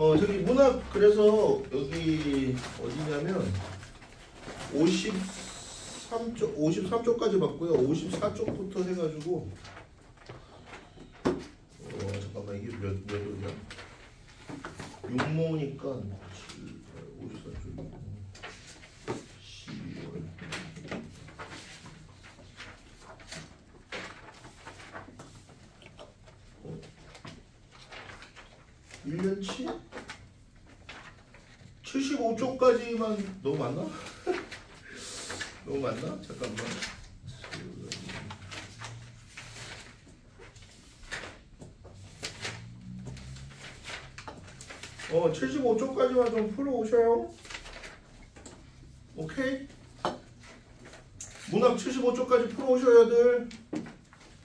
저기 문학 그래서 여기 어디냐면 53쪽까지 봤고요. 54쪽부터 해가지고 잠깐만 이게 몇 월이야? 6모니까 54쪽 12월 1년치? 75쪽까지만 너무 많나? 너무 많나? 잠깐만. 75쪽까지만 좀 풀어오셔요. 오케이? 문학 75쪽까지 풀어오셔야들.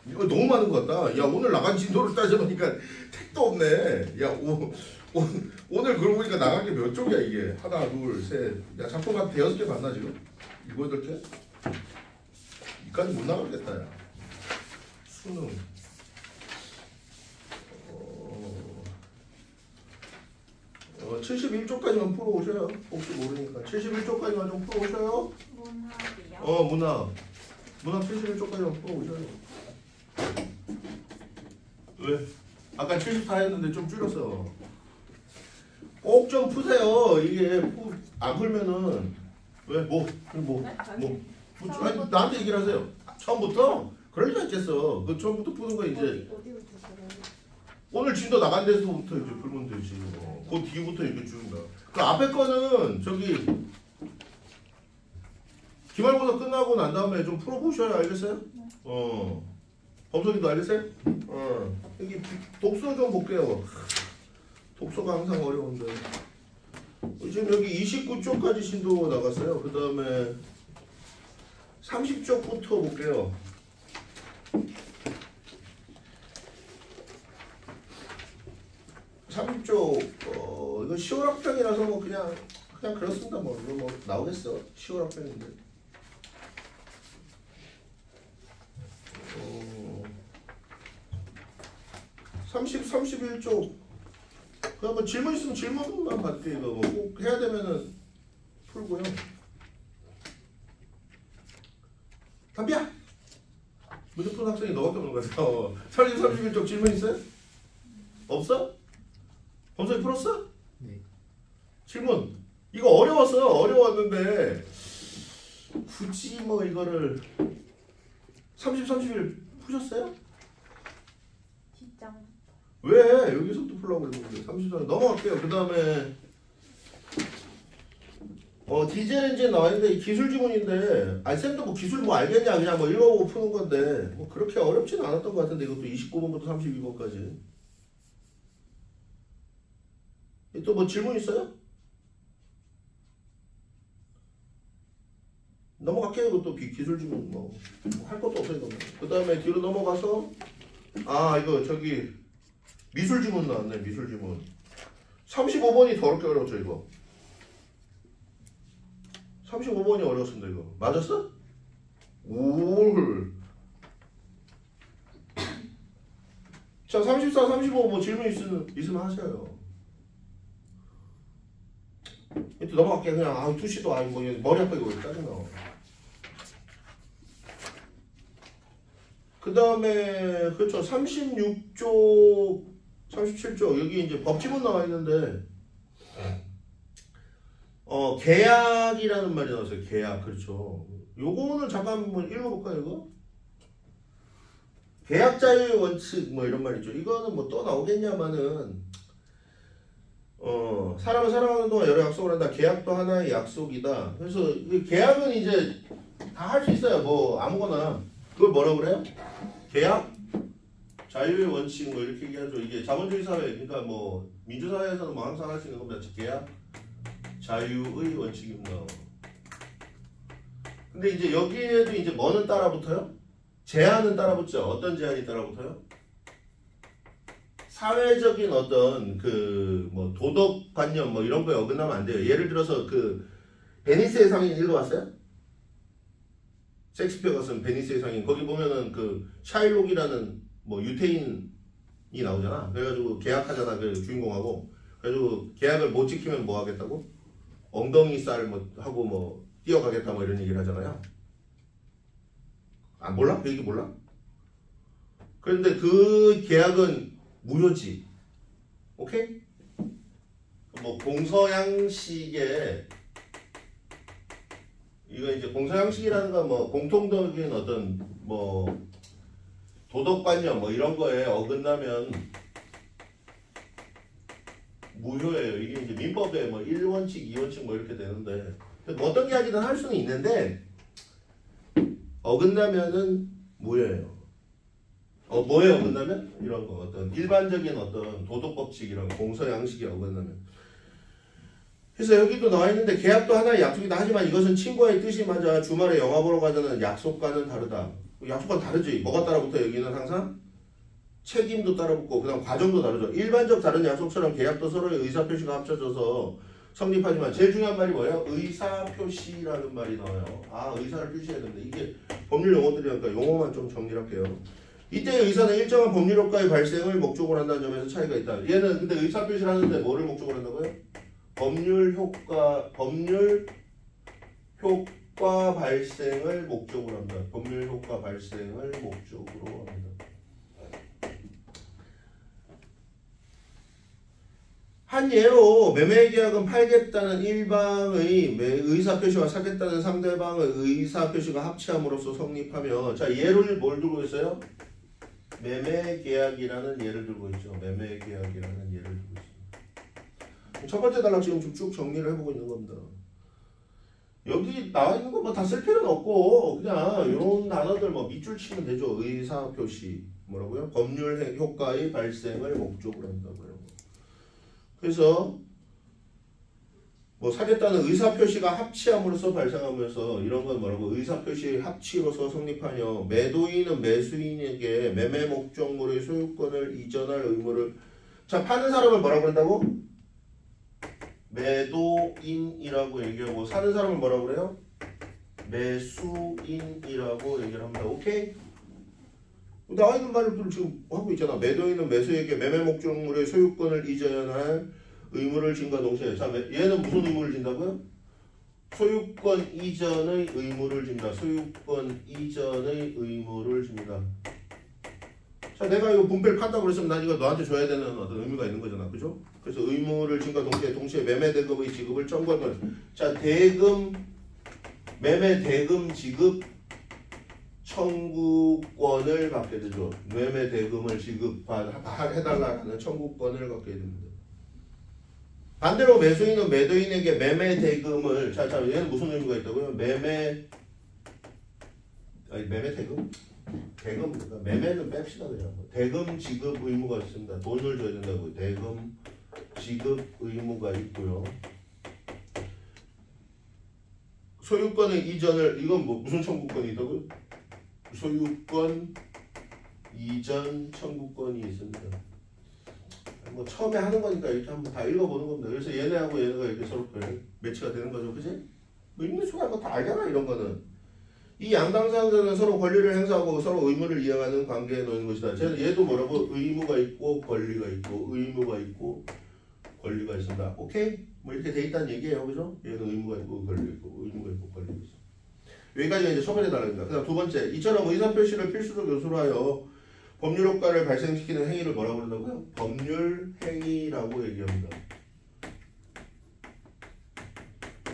이거 너무 많은 것 같다. 야, 오늘 나간 진도를 따져보니까 택도 없네. 야, 오늘 그러고 보니까 나간 게 몇 쪽이야 이게. 하나, 둘, 셋. 야, 작품 한 5개 봤나 지금? 7, 8개? 이까지 못 나가겠다 야. 수능. 71쪽까지만 풀어오셔요. 혹시 모르니까 71쪽까지만 좀 풀어오셔요. 문학이요? 문학 71쪽까지만 풀어오셔요. 왜? 아까 74 했는데 좀 줄였어. 꼭 좀 푸세요. 이게 안 풀면은 왜? 아니, 나한테 얘기를 하세요. 처음부터? 그럴 리가 있겠어. 그 처음부터 푸는 거 이제 어디부터 풀어요? 오늘 진도 나간 데서부터 이제 풀면 되지. 그 뒤부터 이렇게 준다. 그 앞에 거는 저기 기말고사 끝나고 난 다음에 좀 풀어보셔야 알겠어요? 범석이도 알겠어요? 여기 독서 좀 볼게요. 독서가 항상 어려운데. 지금 여기 29쪽까지 신도 나갔어요. 그 다음에 30쪽부터 볼게요. 30쪽 이거 10월 학평이라서 뭐 그냥 그렇습니다. 뭐 이거 뭐 나오겠어. 10월 학평인데. 31쪽. 그냥 뭐 질문 있으면 질문만 받게 이거 뭐 꼭 해야 되면은 풀고요. 담비야. 무조건 학생이 너밖에 없는 거야. 31쪽 질문 있어요? 없어? 범석이 풀었어? 네. 질문. 이거 어려웠는데 굳이 뭐 이거를 31 푸셨어요? 뒷장. 왜? 여기서부터 풀라고 했는데 30장 넘어갈게요. 그 다음에 디젤엔진 나와있는데 기술 지문인데 쌤도 뭐 기술 뭐 알겠냐 그냥 뭐 읽어보고 푸는 건데 뭐 그렇게 어렵진 않았던 것 같은데 이것도 29번부터 32번까지 또 뭐 질문 있어요? 넘어갈게요. 이것도 기술 지문 뭐 할 것도 없어요. 그 다음에 뒤로 넘어가서 이거 저기 미술 지문 나왔네. 미술 지문 35번이 더럽게 어려웠죠. 이거 35번이 어려웠습니다. 이거 맞았어? 올. 자 34, 35 뭐 질문 있으면 하셔요. 또 넘어갈게. 그냥 투시도 뭐 머리 아파 이거 짜증나. 그 다음에 그렇죠. 36쪽 37쪽 여기 이제 법지문 나와 있는데 계약이라는 말이 나왔어요. 계약. 그렇죠. 요거는 잠깐 한번 읽어볼까요? 이거 계약 자유의 원칙 뭐 이런 말이죠. 이거는 뭐 또 나오겠냐마는 사람을 사랑하는 동안 여러 약속을 한다. 계약도 하나의 약속이다. 그래서 계약은 이제 다 할 수 있어요. 뭐 아무거나. 그걸 뭐라고 그래요? 계약? 자유의 원칙 뭐 이렇게 얘기하죠. 이게 자본주의 사회 그러니까 뭐 민주사회에서는 뭐 항상 할 수 있는 겁니다. 계약? 자유의 원칙입니다. 근데 이제 여기에도 이제 뭐는 따라붙어요? 제한은 따라붙죠. 어떤 제한이 따라붙어요? 사회적인 어떤 그 뭐 도덕관념 뭐 이런 거에 어긋나면 안 돼요. 예를 들어서 그 베니스의 상인 읽어봤어요? 셰익스피어가 쓴 베니스의 상인 거기 보면은 그 샤일록이라는 뭐 유태인이 나오잖아. 그래가지고 계약하잖아 그 주인공하고. 그래가지고 계약을 못 지키면 뭐 하겠다고? 엉덩이 쌀 뭐 하고 뭐 뛰어가겠다 뭐 이런 얘기를 하잖아요. 아 몰라? 그 얘기 몰라? 그런데 그 계약은 무효지. 오케이? 뭐 공서양식에 이거 이제 공서양식이라는 건 뭐 공통적인 어떤 뭐 도덕관념 뭐 이런 거에 어긋나면 무효예요. 이게 이제 민법에 뭐 1원칙, 2원칙 뭐 이렇게 되는데 뭐 어떤 이야기든 할 수는 있는데 어긋나면은 무효예요. 뭐에 어긋나면? 이런 거 어떤 일반적인 어떤 도덕법칙 이런 공서양식이 어긋나면. 그래서 여기도 나와 있는데 계약도 하나의 약속이다. 하지만 이것은 친구와의 뜻이 맞아 주말에 영화 보러 가자는 약속과는 다르다. 약속과는 다르지. 뭐가 따라붙어 여기는 항상? 책임도 따라붙고 그 다음 과정도 다르죠. 일반적 다른 약속처럼 계약도 서로의 의사표시가 합쳐져서 성립하지만 제일 중요한 말이 뭐예요? 의사표시라는 말이 나와요. 아 의사를 표시해야 된다. 이게 법률 용어들이니까 용어만 좀 정리를 할게요. 이때의 의사는 일정한 법률 효과의 발생을 목적으로 한다는 점에서 차이가 있다. 얘는 근데 의사표시를 하는데 뭐를 목적으로 한다고요? 법률 효과 발생을 목적으로 한다. 법률 효과 발생을 목적으로 합니다. 한 예로 매매계약은 팔겠다는 일방의 의사표시와 사겠다는 상대방의 의사표시가 합치함으로써 성립하며 자 예를 뭘 들고 있어요? 매매계약이라는 예를 들고 있죠. 매매계약이라는 예를 들고 있습니다. 첫 번째 단락 지금 쭉 정리를 해보고 있는 겁니다. 여기 나와 있는 거 뭐 다 쓸 필요는 없고 그냥 이런 단어들 뭐 밑줄 치면 되죠. 의사표시 뭐라고요? 법률 효과의 발생을 목적으로 한다고요. 그래서 뭐 사겠다는 의사표시가 합치함으로써 발생하면서 이런 건 뭐라고 의사표시 합치로서 성립하며 매도인은 매수인에게 매매 목적물의 소유권을 이전할 의무를 자 파는 사람을 뭐라고 그런다고? 매도인이라고 얘기하고 사는 사람을 뭐라고 그래요? 매수인이라고 얘기를 합니다. 오케이? 나와 있는 말들 지금 하고 있잖아. 매도인은 매수에게 매매 목적물의 소유권을 이전할 의무를 진과 동시에 자 얘는 무슨 의무를 진다고요? 소유권 이전의 의무를 진다. 소유권 이전의 의무를 줍니다. 자 내가 이거 분배를 판다고 그랬으면 난 이거 너한테 줘야 되는 어떤 의무가 있는 거잖아. 그죠? 그래서 의무를 진과 동시에 매매 대금의 지급을 청구하는 자 대금 매매 대금 지급 청구권을 갖게 되죠. 매매 대금을 지급해달라는 청구권을 갖게 됩니다. 반대로 매수인은 매도인에게 매매 대금을 자 얘는 무슨 의무가 있다고요? 매매 대금? 대금 그러니까 매매는 뺍시다 그냥. 대금 지급 의무가 있습니다. 돈을 줘야 된다고. 대금 지급 의무가 있고요. 소유권의 이전을 이건 뭐 무슨 청구권이 있다고요? 소유권 이전 청구권이 있습니다. 뭐 처음에 하는 거니까 이렇게 한번 다 읽어보는 겁니다. 그래서 얘네하고 얘네가 이렇게 서로 매치가 되는 거죠, 그지? 뭐 읽는 순간 뭐 다 알잖아 이런 거는. 이 양당사자는 서로 권리를 행사하고 서로 의무를 이행하는 관계에 놓인 것이다. 얘도 뭐라고? 의무가 있고 권리가 있고 의무가 있고 권리가 있습니다. 오케이? 뭐 이렇게 돼 있다는 얘기예요, 그죠? 얘는 의무가 있고 권리가 있고 의무가 있고 권리가 있어. 여기까지가 이제 첫 번째 단락입니다. 그다음 두 번째, 이처럼 의사표시를 필수적 요소로 하여 법률 효과를 발생시키는 행위를 뭐라고 그런다고요? 법률 행위라고 얘기합니다.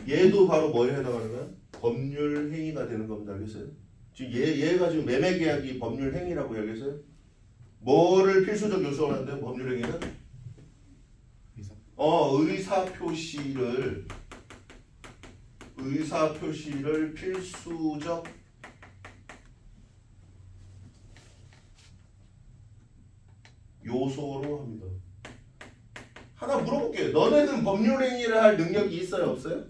얘도 바로 뭐에 해당하는 거야? 법률 행위가 되는 겁니다. 알겠어요? 지금 얘가 지금 매매 계약이 법률 행위라고 얘기했어요? 뭐를 필수적 요소로 하는데 법률 행위는? 의사표시를 필수적 요소로 합니다. 하나 물어볼게요. 너네는 법률 행위를 할 능력이 있어요? 없어요?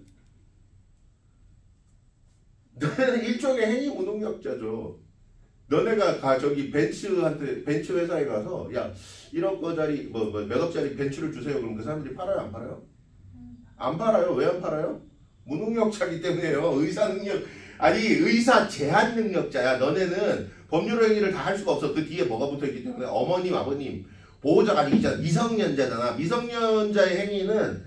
너네는 일종의 행위 무능력자죠. 너네가 저기 벤츠 회사에 가서 야 1억짜리 몇 억짜리 벤츠를 주세요. 그럼 그 사람들이 팔아요? 안 팔아요? 안 팔아요. 왜 안 팔아요? 무능력자이기 때문에요. 의사 제한 능력자야. 너네는 법률 행위를 다 할 수가 없어. 그 뒤에 뭐가 붙어있기 때문에 어머님, 아버님, 보호자가 아직 있잖아. 미성년자잖아. 미성년자의 행위는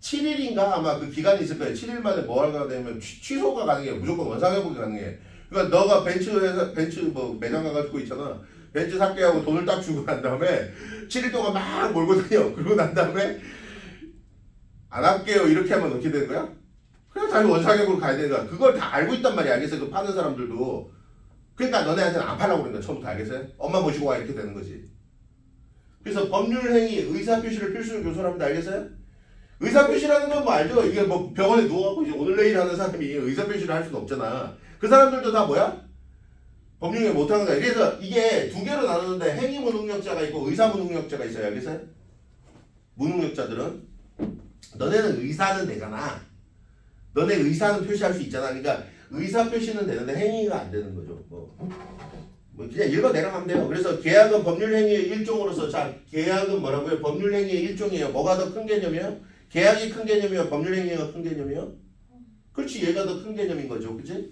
7일인가 아마 그 기간이 있을 거예요. 7일 만에 뭐가 되면 취소가 가능해. 무조건 원상회복이 가능해. 그러니까 너가 벤츠 뭐 매장 가가지고 있잖아. 벤츠 샀게 하고 돈을 딱 주고 난 다음에 7일 동안 막 몰고 다녀. 그러고 난 다음에 안 할게요. 이렇게 하면 어떻게 되는 거야? 그냥 다시 원상회복으로 가야 되는 거야. 그걸 다 알고 있단 말이야. 알겠어요? 그 파는 사람들도. 그러니까 너네한테는 안 팔라고 그러는 거야. 처음부터 알겠어요? 엄마 모시고 와 이렇게 되는 거지. 그래서 법률행위 의사표시를 필수로 교설합니다. 알겠어요? 의사표시라는 건 뭐 알죠? 이게 뭐 병원에 누워갖고 이제 오늘 내일 하는 사람이 의사표시를 할 수는 없잖아. 그 사람들도 다 뭐야? 법률행위 못하는 거야. 그래서 이게 두 개로 나누는데 행위 무능력자가 있고 의사 무능력자가 있어요. 알겠어요? 무능력자들은 너네는 의사는 되잖아. 너네 의사는 표시할 수 있잖아. 그러니까 의사 표시는 되는데 행위가 안 되는 거죠. 뭐 그냥 읽어 내려가면 돼요. 그래서 계약은 법률행위의 일종으로서 자 계약은 뭐라고요? 법률행위의 일종이에요. 뭐가 더 큰 개념이에요? 계약이 큰 개념이에요? 법률행위가 큰 개념이에요? 그렇지 얘가 더 큰 개념인 거죠. 그치?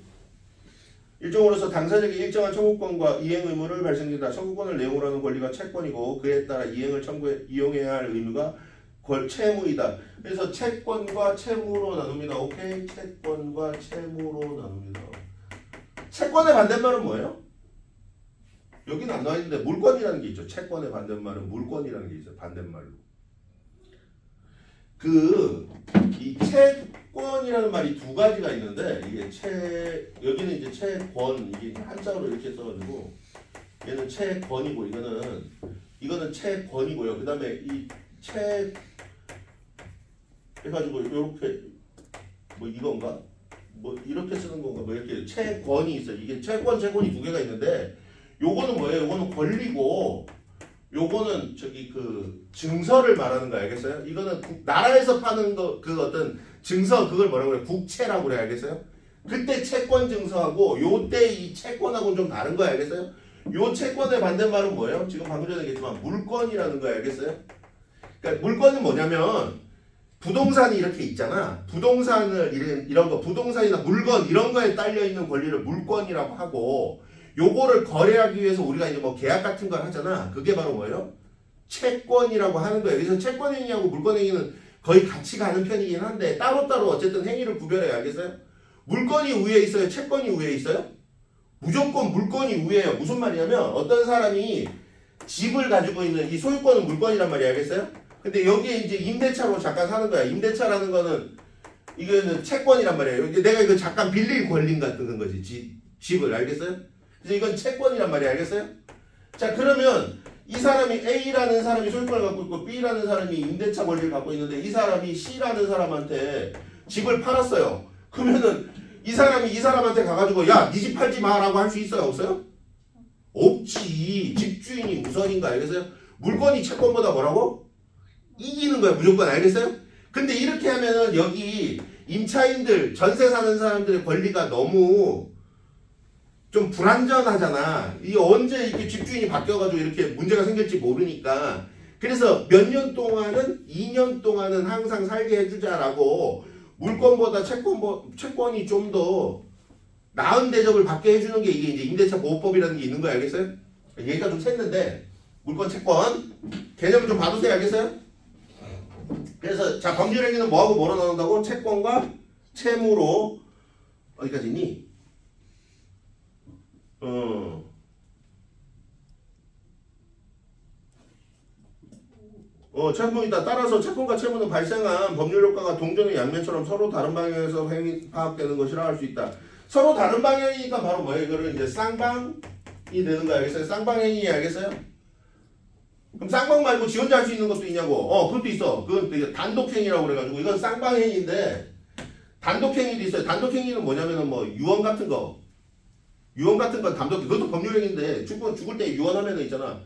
일종으로서 당사자에게 일정한 청구권과 이행 의무를 발생된다. 청구권을 내용으로 하는 권리가 채권이고 그에 따라 이행을 이용해야 할 의무가 채무이다. 그래서 채권과 채무로 나눕니다. 오케이? 채권과 채무로 나눕니다. 채권의 반대말은 뭐예요? 여기는 안 나와 있는데 물권이라는 게 있죠. 채권의 반대말은 물권이라는 게 있어요. 반대말로. 이 채권이라는 말이 두 가지가 있는데 이게 여기는 이제 채권 이게 한자로 이렇게 써가지고 얘는 채권이고 이거는 채권이고요. 그 다음에 이 해가지고 이렇게 뭐 이건가 뭐 이렇게 쓰는 건가 뭐 이렇게 채권이 있어요. 이게 채권이 두 개가 있는데 요거는 뭐예요? 요거는 권리고 요거는 저기 그 증서를 말하는 거 알겠어요? 이거는 나라에서 파는 거 그 어떤 증서 그걸 뭐라고 그래? 국채라고 그래 알겠어요? 그때 채권 증서하고 요때 이 채권하고는 좀 다른 거 알겠어요? 요 채권의 반대말은 뭐예요? 지금 방금 전에 얘기했지만 물권이라는 거 알겠어요? 그러니까 물권은 뭐냐면 부동산이 이렇게 있잖아. 부동산을 이런 거 부동산이나 물건 이런 거에 딸려 있는 권리를 물권이라고 하고 요거를 거래하기 위해서 우리가 이제 뭐 계약 같은 걸 하잖아. 그게 바로 뭐예요? 채권이라고 하는 거예요. 그래서 채권행위하고 물권행위는 거의 같이 가는 편이긴 한데 따로따로 어쨌든 행위를 구별해야 알겠어요? 물건이 위에 있어요? 채권이 위에 있어요? 무조건 물건이 위에요. 무슨 말이냐면 어떤 사람이 집을 가지고 있는 이 소유권은 물건이란 말이야. 알겠어요? 근데 여기에 이제 임대차로 잠깐 사는 거야. 임대차라는 거는 이거는 채권이란 말이에요. 내가 이거 잠깐 빌릴 권리 같은 거지. 집을 알겠어요? 그래서 이건 채권이란 말이야. 알겠어요? 자 그러면 이 사람이 A라는 사람이 소유권을 갖고 있고 B라는 사람이 임대차 권리를 갖고 있는데 이 사람이 C라는 사람한테 집을 팔았어요. 그러면은 이 사람이 이 사람한테 가가지고 야, 네 집 팔지 마라고 할 수 있어요? 없어요? 없지. 집주인이 우선인가 알겠어요? 물건이 채권보다 뭐라고? 이기는 거야 무조건. 알겠어요? 근데 이렇게 하면은 여기 임차인들 전세 사는 사람들의 권리가 너무 좀 불안전하잖아. 이게 언제 이렇게 집주인이 바뀌어가지고 이렇게 문제가 생길지 모르니까. 그래서 몇 년 동안은 2년 동안은 항상 살게 해주자라고 물건보다 채권이 좀 더 나은 대접을 받게 해주는 게 이게 이제 임대차 보호법이라는 게 있는 거 알겠어요? 얘기가 좀 샜는데 물건 채권 개념을 좀 봐두세요. 알겠어요? 그래서 자 법률행위는 뭐하고 뭐로 나눈다고? 채권과 채무로 어디까지 있니? 채무이다. 따라서 채권과 채무는 발생한 법률 효과가 동전의 양면처럼 서로 다른 방향에서 파악되는 것이라 할 수 있다. 서로 다른 방향이니까 바로 뭐예요? 이거를 이제 쌍방이 되는 거 알겠어요? 쌍방행위 알겠어요? 그럼 쌍방 말고 지 혼자 할 수 있는 것도 있냐고? 그것도 있어. 그건 되게 단독행위라고 그래가지고 이건 쌍방행위인데 단독행위도 있어요. 단독행위는 뭐냐면은 뭐 유언 같은 거. 유언 같은 건 그것도 법률행위인데 죽을 때 유언하면은 있잖아.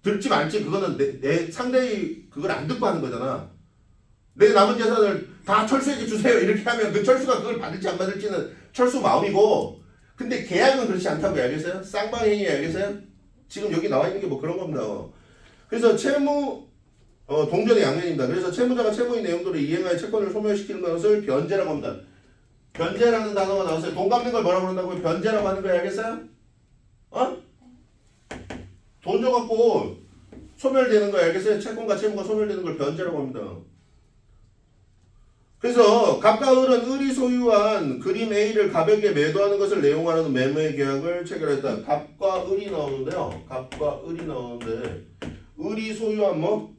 듣지 말지 그거는 내 상대의 그걸 안 듣고 하는 거잖아. 내 남은 재산을 다 철수에게 주세요 이렇게 하면 그 철수가 그걸 받을지 안 받을지는 철수 마음이고 근데 계약은 그렇지 않다고 알겠어요? 쌍방행위 알겠어요? 지금 여기 나와 있는 게 뭐 그런 겁니다. 그래서 채무 동전의 양면입니다. 그래서 채무자가 채무의 내용들을 이행하여 채권을 소멸시키는 것을 변제라고 합니다. 변제라는 단어가 나왔어요. 돈 갚는 걸 뭐라고 그런다고요? 변제라고 하는 거예요. 알겠어요? 돈 줘갖고 소멸되는 거 알겠어요? 채권과 채무가 소멸되는 걸 변제라고 합니다. 그래서 갑과 을은 을이 소유한 그림 A를 가볍게 매도하는 것을 내용하는 매매 계약을 체결했다. 갑과 을이 나오는데요. 갑과 을이 나오는데 을이 소유한 뭐?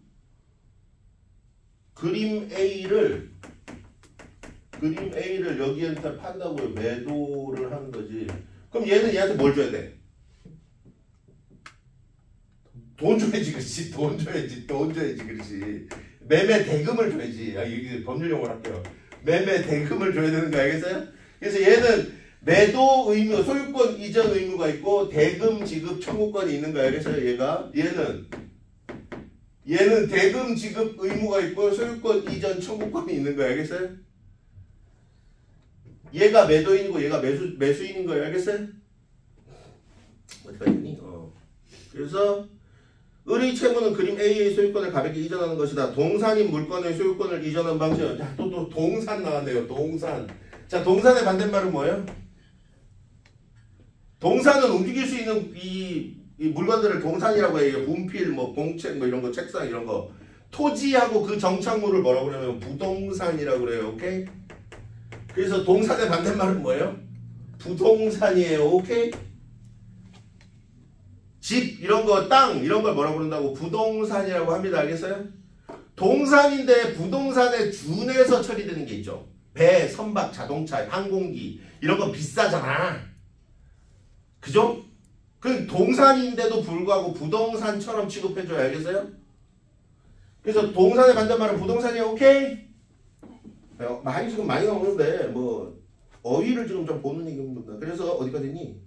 그림 A를 여기한테 판다고요. 매도를 하는 거지. 그럼 얘는 얘한테 뭘 줘야 돼? 돈 줘야지, 그렇지. 돈 줘야지, 그렇지. 매매 대금을 줘야지. 이게 법률 용어로 할게요. 매매 대금을 줘야 되는 거 알겠어요? 그래서 얘는 매도 의무, 소유권 이전 의무가 있고 대금 지급 청구권이 있는 거 알겠어요? 얘는 대금 지급 의무가 있고 소유권 이전 청구권이 있는 거 알겠어요? 얘가 매도인이고 얘가 매수인인 거예요. 알겠어요? 어디까지 했니? 그래서 을의 채무는 그림 A의 소유권을 가볍게 이전하는 것이다. 동산인 물건의 소유권을 이전한 방식. 자, 또 동산 나왔네요. 동산. 자, 동산의 반대말은 뭐예요? 동산은 움직일 수 있는 이 물건들을 동산이라고 해요. 분필, 뭐 공책, 뭐 이런 거, 책상 이런 거. 토지하고 그 정착물을 뭐라고 그러냐면 부동산이라고 그래요. 오케이? 그래서 동산의 반대말은 뭐예요? 부동산이에요. 오케이? 집 이런 거, 땅 이런 걸 뭐라고 그런다고? 부동산이라고 합니다. 알겠어요? 동산인데 부동산에 준해서 처리되는 게 있죠. 배, 선박, 자동차, 항공기 이런 건 비싸잖아. 그죠? 그 동산인데도 불구하고 부동산처럼 취급해줘야. 알겠어요? 그래서 동산의 반대말은 부동산이에요. 오케이? 지금 많이 나오는데 뭐 어휘를 지금 좀 보는 얘기입니다. 그래서 어디까지 있니?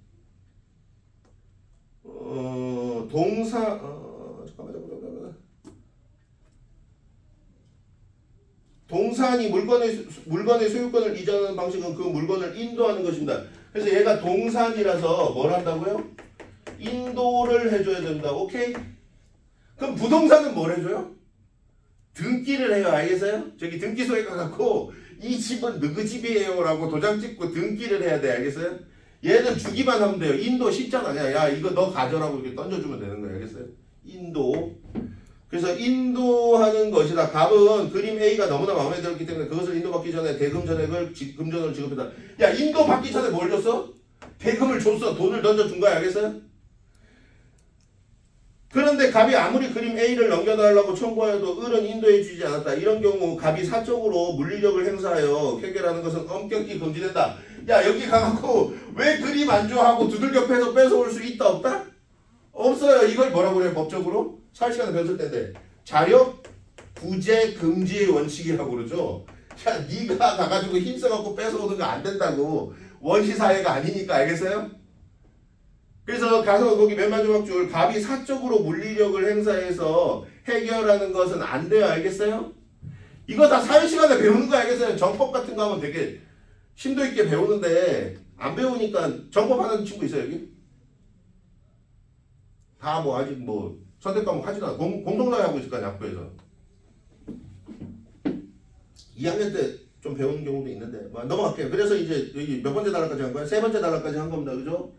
동산이 물건의 소유권을 이전하는 방식은 그 물건을 인도하는 것입니다. 그래서 얘가 동산이라서 뭘 한다고요? 인도를 해줘야 된다. 오케이? 그럼 부동산은 뭘 해줘요? 등기를 해요. 알겠어요? 저기 등기소에 가갖고 이 집은 누구 집이에요 라고 도장 찍고 등기를 해야 돼. 알겠어요? 얘는 주기만 하면 돼요. 인도 쉽잖아. 야 이거 너 가져라고 이렇게 던져주면 되는 거예요. 알겠어요? 인도. 그래서 인도하는 것이다. 갑은 그림 A가 너무나 마음에 들었기 때문에 그것을 인도받기 전에 대금 전액을 금전으로 지급했다. 야 인도받기 전에 뭘 줬어? 대금을 줬어. 돈을 던져준 거야. 알겠어요? 그런데 갑이 아무리 그림 A를 넘겨달라고 청구하여도 을은 인도해주지 않았다. 이런 경우 갑이 사적으로 물리력을 행사하여 해결하는 것은 엄격히 금지된다. 야 여기 가갖고 왜 그림 안 좋아하고 두들겨 패서 뺏어올 수 있다 없다? 없어요. 이걸 뭐라고 그래요? 법적으로? 사회시간에 배웠을 텐데 자력 구제 금지의 원칙이라고 그러죠. 야 네가 가가지고 힘써갖고 뺏어오는 거 안 된다고. 원시사회가 아니니까. 알겠어요? 그래서 가서 거기 맨 마지막 줄 갑이 사적으로 물리력을 행사해서 해결하는 것은 안 돼요. 알겠어요? 이거 다 사회시간에 배우는 거 알겠어요? 정법 같은 거 하면 되게 심도 있게 배우는데 안 배우니까 정법 하는 친구 있어요 여기? 다 뭐 아직 뭐 선택 과목 하지도 않아. 공통나이 하고 있을 거 아니야 학교에서. 2학년 때 좀 배우는 경우도 있는데 넘어갈게요. 그래서 이제 여기 몇 번째 단락까지 한 거야? 세 번째 단락까지 한 겁니다. 그죠?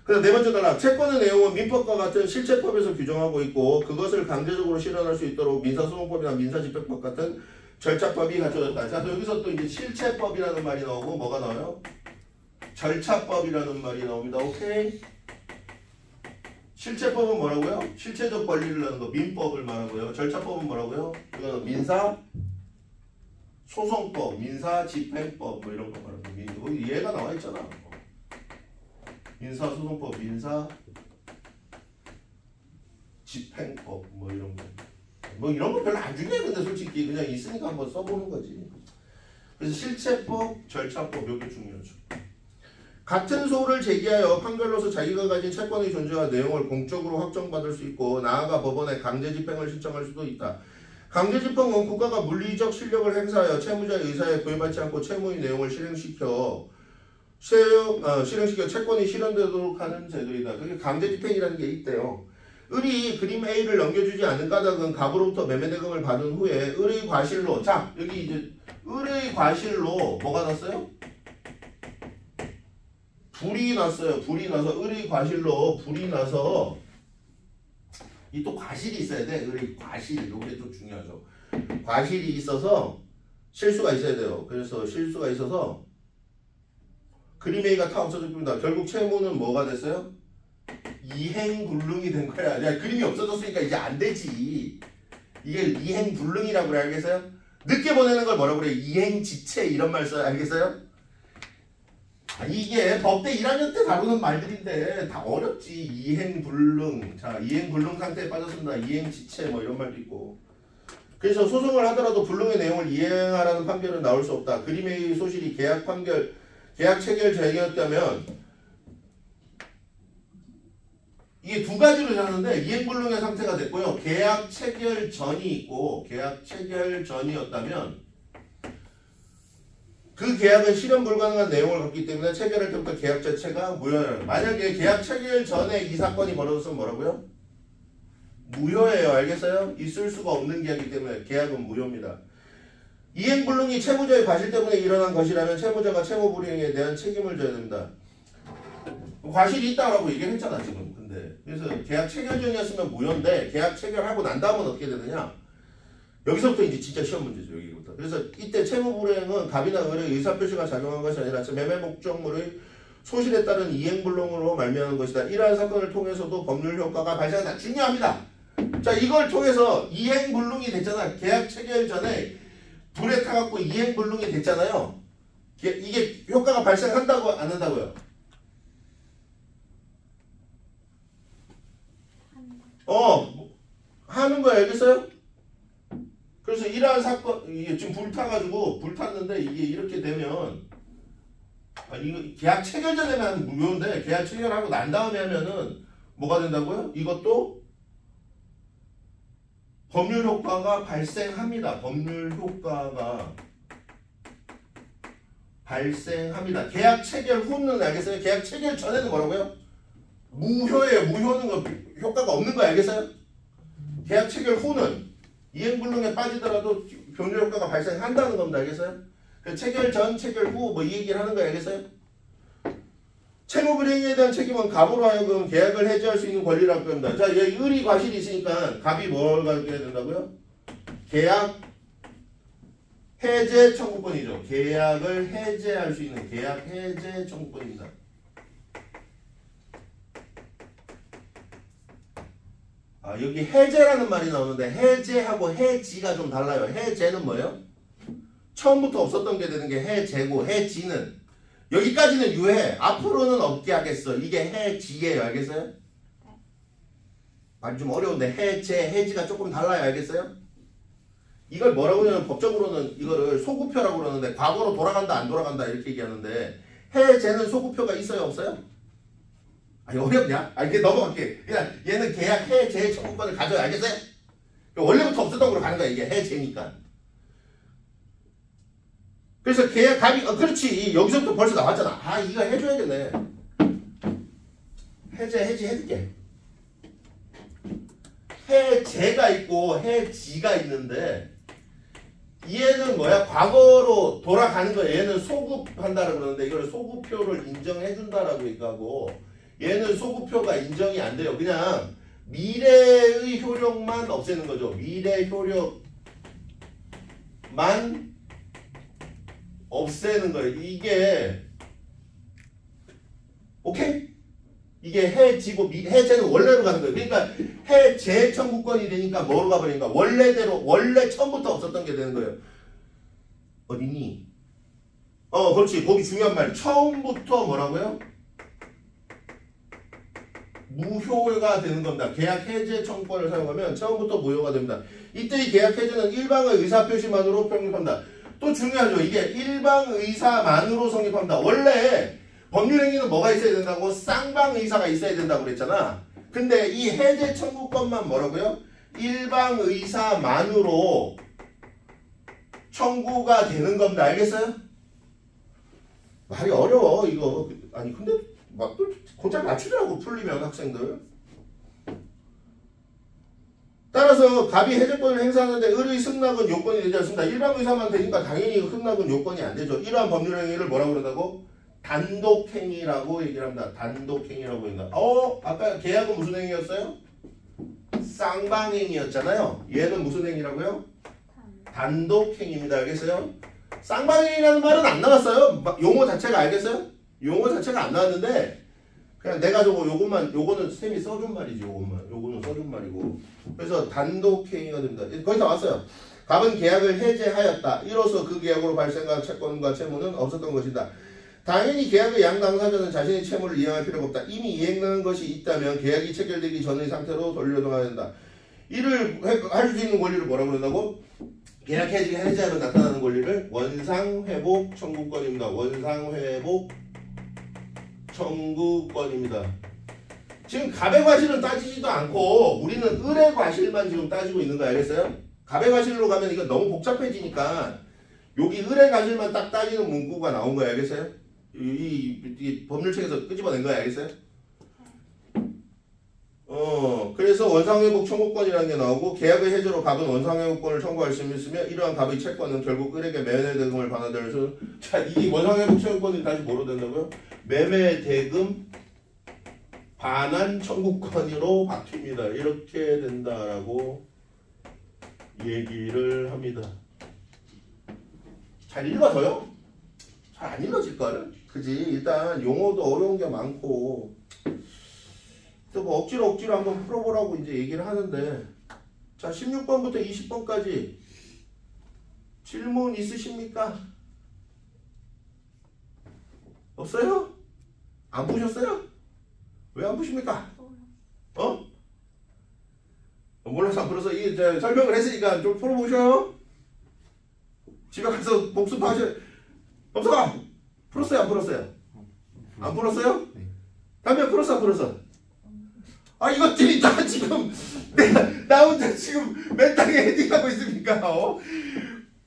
그래서 네 번째 단락, 채권의 내용은 민법과 같은 실체법에서 규정하고 있고 그것을 강제적으로 실현할 수 있도록 민사소송법이나 민사집행법 같은 절차법이 갖춰졌다. 자, 여기서 또 이제 실체법이라는 말이 나오고 뭐가 나와요? 절차법이라는 말이 나옵니다. 오케이? 실체법은 뭐라고요? 실체적 권리를 하는 거, 민법을 말하고요. 절차법은 뭐라고요? 이거는 민사소송법, 민사집행법 뭐 이런 거 말하는 거. 여기 얘가 나와 있잖아. 민사소송법, 민사집행법 뭐 이런 거. 뭐 이런 거 별로 안 중요해. 근데 솔직히 그냥 있으니까 한번 써보는 거지. 그래서 실체법, 절차법 이게 중요하죠. 같은 소를 제기하여 판결로서 자기가 가진 채권의 존재와 내용을 공적으로 확정받을 수 있고 나아가 법원에 강제집행을 신청할 수도 있다. 강제집행은 국가가 물리적 실력을 행사하여 채무자의 의사에 구애받지 않고 채무의 내용을 실행시켜 채권이 실현되도록 하는 제도이다. 그게 강제집행이라는 게 있대요. 을이 그림 A를 넘겨주지 않은 까닭은 갑으로부터 매매대금을 받은 후에 을의 과실로, 자 여기 이제 을의 과실로 뭐가 났어요? 불이 났어요. 불이 나서 을의 과실로 불이 나서 이 또 과실이 있어야 돼. 그래 과실 요게 또 중요하죠. 과실이 있어서 실수가 있어야 돼요. 그래서 실수가 있어서 그림 A가 다 없어집니다. 결국 채무는 뭐가 됐어요? 이행불능이 된 거야. 야, 그림이 없어졌으니까 이제 안 되지. 이게 이행불능이라고 그래. 알겠어요? 늦게 보내는 걸 뭐라고 그래? 이행지체 이런 말 써요. 알겠어요? 이게 법대 1학년 때 다루는 말들인데 다 어렵지. 이행불능. 자, 이행불능 상태에 빠졌습니다. 이행지체 뭐 이런 말도 있고. 그래서 소송을 하더라도 불능의 내용을 이행하라는 판결은 나올 수 없다. 그림의 소실이 계약 체결 전이었다면 이게 두 가지로 잡는데 이행불능의 상태가 됐고요. 계약 체결 전이 있고 계약 체결 전이었다면 그 계약은 실현 불가능한 내용을 갖기 때문에 체결할 때부터 계약 자체가 무효예요. 만약에 계약 체결 전에 이 사건이 벌어졌으면 뭐라고요? 무효예요. 알겠어요? 있을 수가 없는 계약이기 때문에 계약은 무효입니다. 이행불능이 채무자의 과실 때문에 일어난 것이라면 채무자가 채무불이행에 대한 책임을 져야 됩니다. 과실이 있다라고 얘기를 했잖아 지금. 근데 그래서 계약 체결 전이었으면 무효인데 계약 체결하고 난 다음은 어떻게 되느냐? 여기서부터 이제 진짜 시험 문제죠. 여기부터. 그래서 이때 채무불이행은 갑이나 을의 의사표시가 작용한 것이 아니라 매매 목적물의 소실에 따른 이행불능으로 말미암은 것이다. 이러한 사건을 통해서도 법률 효과가 발생한다. 중요합니다. 자, 이걸 통해서 이행불능이 됐잖아. 계약 체결 전에 불에 타갖고 이행불능이 됐잖아요. 이게 효과가 발생한다고 안 한다고요? 하는 거야. 알겠어요? 그래서 이러한 사건, 이게 지금 불탔는데 이게 이렇게 되면, 이거 계약 체결 전에 하면 무효인데, 계약 체결하고 난 다음에 하면은 뭐가 된다고요? 이것도 법률 효과가 발생합니다. 법률 효과가 발생합니다. 계약 체결 후는 알겠어요? 계약 체결 전에는 뭐라고요? 무효예요. 무효는 효과가 없는 거 알겠어요? 계약 체결 후는 이행불능에 빠지더라도 법률 효과가 발생한다는 겁니다. 알겠어요? 체결 전, 체결 후 뭐 이 얘기를 하는 거 알겠어요? 채무불이행에 대한 책임은 갑으로 하여금 계약을 해지할 수 있는 권리라고 합니다. 자, 여기 을이 과실이 있으니까 갑이 뭘 가지고 해야 된다고요? 계약 해제 청구권이죠. 계약을 해제할 수 있는 계약 해제 청구권입니다. 여기 해제라는 말이 나오는데 해제하고 해지가 좀 달라요. 해제는 뭐예요? 처음부터 없었던 게 되는 게 해제고 해지는 여기까지는 유해. 앞으로는 없게 하겠어. 이게 해지예요. 알겠어요? 말이 좀 어려운데 해제, 해지가 조금 달라요. 알겠어요? 이걸 뭐라고 하냐면 법적으로는 이거를 소구표라고 그러는데 과거로 돌아간다 안 돌아간다 이렇게 얘기하는데 해제는 소구표가 있어요? 없어요? 어렵냐? 이게 넘어갈게. 그냥 얘는 계약 해제 청구권을 가져요. 알겠어요? 원래부터 없었던 걸로 가는 거야. 이게 해제니까. 그래서 계약 갑이 그렇지. 여기서부터 벌써 나왔잖아. 이거 해줘야겠네. 해제해줄게. 해제가 있고 해지가 있는데 얘는 뭐야? 과거로 돌아가는 거야. 얘는 소급한다라고 그러는데 이걸 소급표를 인정해준다라고 얘기하고 얘는 소급표가 인정이 안 돼요. 그냥 미래의 효력만 없애는 거죠. 미래 효력만 없애는 거예요. 이게 오케이? 이게 해지고 해제는 원래로 가는 거예요. 그러니까 해제 청구권이 되니까 뭐로 가버리니까 원래대로 원래 처음부터 없었던 게 되는 거예요. 어디니? 그렇지. 거기 중요한 말. 처음부터 뭐라고요? 무효가 되는 겁니다. 계약 해제 청구권을 사용하면 처음부터 무효가 됩니다. 이때 이 계약 해제는 일방의 의사표시만으로 성립합니다. 또 중요하죠. 이게 일방 의사만으로 성립합니다. 원래 법률행위는 뭐가 있어야 된다고? 쌍방 의사가 있어야 된다고 그랬잖아. 근데 이 해제 청구권만 뭐라고요? 일방 의사만으로 청구가 되는 겁니다. 알겠어요? 말이 어려워 이거. 아니 근데 막 고작 맞추더라고 풀리면 학생들. 따라서 갑이 해제권을 행사하는데 을의 승낙은 요건이 되지 않습니다. 일반 의사만 되니까 당연히 승낙은 요건이 안 되죠. 이러한 법률행위를 뭐라고 그런다고? 단독행위라고 얘기를 합니다. 단독행위라고 합니다. 아까 계약은 무슨 행위였어요? 쌍방행이었잖아요. 얘는 무슨 행이라고요? 단독행입니다. 알겠어요? 쌍방행이라는 말은 안 나왔어요. 용어 자체가 알겠어요? 용어 자체가 안 나왔는데 그냥 내가 요거는 쌤이 써준 말이지. 요거는 써준 말이고. 그래서 단독행위가 됩니다. 거의 다 왔어요. 갑은 계약을 해제하였다. 이로써 그 계약으로 발생한 채권과 채무는 없었던 것이다. 당연히 계약의 양 당사자는 자신의 채무를 이행할 필요가 없다. 이미 이행된 것이 있다면 계약이 체결되기 전의 상태로 돌려둬야 된다. 이를 할 수 있는 권리를 뭐라고 그런다고? 계약 해제하면 나타나는 권리를 원상회복 청구권입니다. 원상회복 청구권입니다. 지금 갑의 과실은 따지지도 않고 우리는 을의 과실만 지금 따지고 있는 거 알겠어요? 갑의 과실로 가면 이거 너무 복잡해지니까 여기 을의 과실만 딱 따지는 문구가 나온 거야. 알겠어요? 이 법률책에서 끄집어낸 거야. 알겠어요? 그래서 원상회복 청구권이라는 게 나오고 계약의 해제로 갑은 원상회복권을 청구할 수 있으며 이러한 갑의 채권은 결국 을에게 매매대금을 반환될 수. 자, 이 원상회복 청구권이 다시 뭐로 된다고요? 매매대금 반환 청구권으로 바뀝니다. 이렇게 된다라고 얘기를 합니다. 잘 읽어져요? 잘 안 읽어질걸? 그지? 일단 용어도 어려운 게 많고 또 뭐 억지로 한번 풀어보라고 이제 얘기를 하는데 자 16번부터 20번까지 질문 있으십니까? 없어요? 안 보셨어요? 왜 안 보십니까? 몰라서 안 풀어서 이제 설명을 했으니까 좀 풀어보셔요. 집에 가서 복습하셔. 없어? 풀었어요? 안 풀었어요? 안 풀었어요? 다음에 풀었어? 안 풀었어? 아 이것들이 다 지금 나 혼자 지금 맨땅에 헤딩하고 있으니까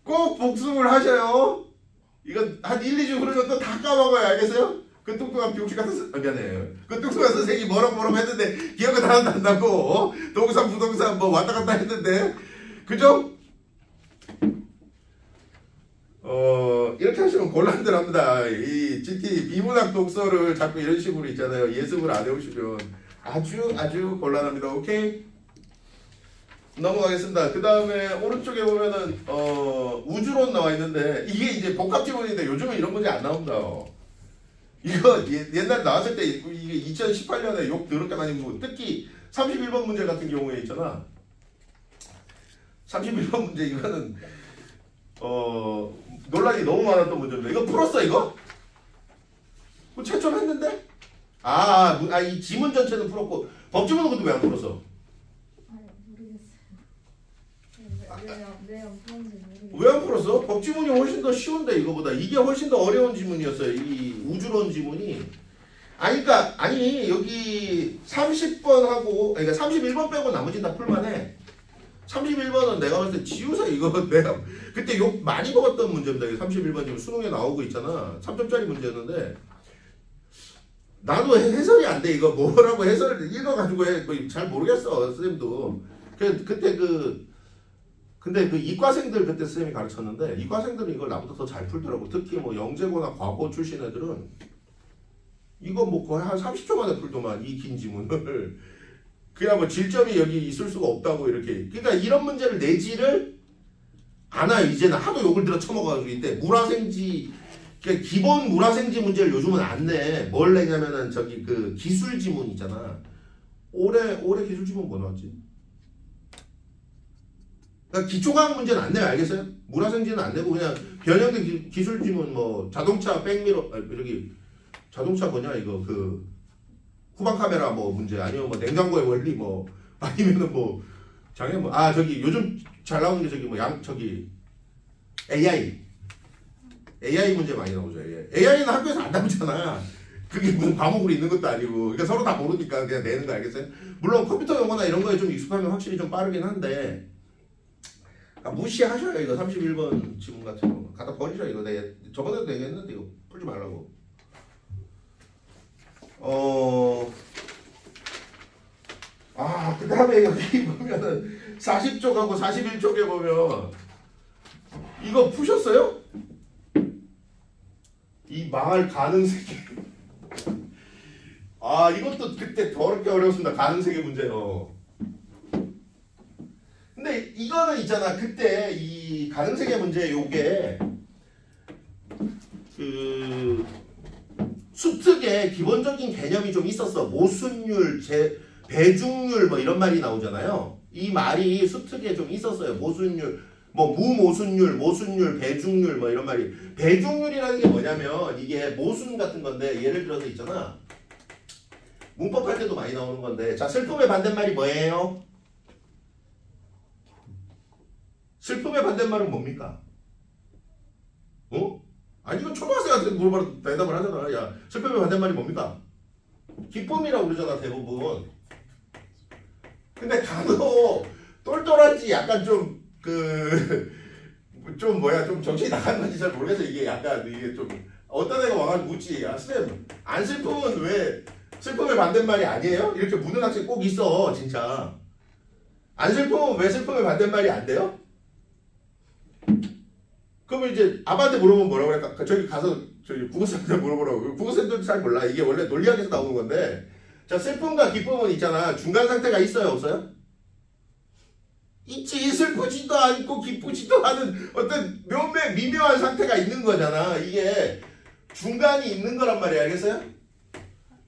꼭 복습을 하셔요. 이건 한 1, 2주 그러면 또 다 까먹어요. 알겠어요? 그 뚱뚱한 비옥식 같은 미안해요. 그 뚱뚱한 선생님이 뭐라고 했는데 기억은 하나도 안 나고 동산 부동산 뭐 왔다 갔다 했는데 그죠? 이렇게 하시면 곤란들합니다. 이 GT 비문학 독서를 자꾸 이런 식으로 있잖아요. 예습을 안 해오시면 아주 곤란합니다. 오케이? 넘어가겠습니다. 그 다음에 오른쪽에 보면은 우주론 나와 있는데 이게 이제 복합지문인데 요즘은 이런 문제 안 나옵니다. 이거 옛날에 나왔을 때 이게 2018년에 욕 더럽게 많이 뭐 특히 31번 문제 같은 경우에 있잖아. 31번 문제 이거는 논란이 너무 많았던 문제입니다. 이거 풀었어 이거? 뭐 채점했는데? 이 지문 전체는 풀었고 법지문은 근데 왜 안 풀었어? 왜안 풀었는지 모르겠어요. 왜 안 풀었어? 법지문이 훨씬 더 쉬운데 이거보다 이게 훨씬 더 어려운 지문이었어요. 이 우주론 지문이. 그러니까 여기 30번하고 그러니까 31번 빼고 나머지는 다 풀만해. 31번은 내가 봤을 때 지우사 이거 내가 그때 욕 많이 먹었던 문제입니다. 31번 지금 수능에 나오고 있잖아. 3점짜리 문제였는데 나도 해설이 안 돼. 이거 뭐라고 해설을 읽어가지고 잘 모르겠어. 선생님도. 그때 근데 그 이과생들 그때 선생님이 가르쳤는데 이과생들은 이걸 나보다 더 잘 풀더라고. 특히 뭐 영재고나 과고 출신 애들은 이거 뭐 거의 한 30초 만에 풀더만 이 긴 지문을. 그냥 뭐 질점이 여기 있을 수가 없다고 이렇게. 그러니까 이런 문제를 내지를 않아요. 이제는 하도 욕을 들어 쳐먹어가지고 이때 물화생지 그러니까 기본 물화생지 문제를 요즘은 안 내. 뭘 내냐면은 저기 그 기술 지문 있잖아. 올해 기술 지문 뭐 나왔지? 그러니까 기초과학 문제는 안 내요. 알겠어요? 물화생지는 안 내고 그냥 변형된 기술 지문 뭐 자동차 백미러 여기 자동차 뭐냐 이거 그 후방 카메라 뭐 문제 아니면 뭐 냉장고의 원리 뭐 아니면은 뭐 장애 뭐 저기 요즘 잘 나오는 게 저기 뭐 저기 AI 문제 많이 나오죠. AI는 학교에서 안 나오잖아. 그게 무슨 과목으로 있는 것도 아니고 그러니까 서로 다 모르니까 그냥 내는 거 알겠어요? 물론 컴퓨터 용어나 이런 거에 좀 익숙하면 확실히 좀 빠르긴 한데 무시하셔요. 이거 31번 지문 같은 거 갖다 버리셔. 이거 내가 저번에도 얘기했는데 이거 풀지 말라고. 그 다음에 여기 보면은 40쪽하고 41쪽에 보면 이거 푸셨어요? 이 망할 가능세계. 이것도 그때 더럽게 어려웠습니다. 가능세계 문제요. 이거는 있잖아. 그때 이 가능세계 문제 요게 그 수특에 기본적인 개념이 좀 있었어. 모순율, 배중률 뭐 이런 말이 나오잖아요. 이 말이 수특에 좀 있었어요. 모순율, 뭐 무모순율, 모순율, 배중률 뭐 이런 말이. 배중률이라는 게 뭐냐면 이게 모순 같은 건데 예를 들어서 있잖아. 문법 할 때도 많이 나오는 건데 자 슬픔의 반대말이 뭐예요? 슬픔의 반대말은 뭡니까? 어? 아니 이건 초등학생한테 물어봐도 대답을 하잖아. 야 슬픔의 반대말이 뭡니까? 기쁨이라고 그러잖아 대부분. 근데 간혹 똘똘한지 약간 좀 좀 뭐야 좀 정신이 나간 건지 잘 모르겠어. 이게 약간 이게 좀 어떤 애가 와가지고 묻지. 야 쌤 안 슬픔은 왜 슬픔의 반대말이 아니에요? 이렇게 묻는 학생 꼭 있어 진짜. 안 슬픔은 왜 슬픔의 반대말이 안 돼요? 그러면 이제 아빠한테 물어보면 뭐라고 할까? 저기 가서 저기 국어쌤한테 물어보라고. 국어쌤도 잘 몰라. 이게 원래 논리학에서 나오는 건데 자 슬픔과 기쁨은 있잖아. 중간 상태가 있어요 없어요? 있지. 슬프지도 않고 기쁘지도 않은 어떤 미묘한 상태가 있는 거잖아. 이게 중간이 있는 거란 말이야. 알겠어요?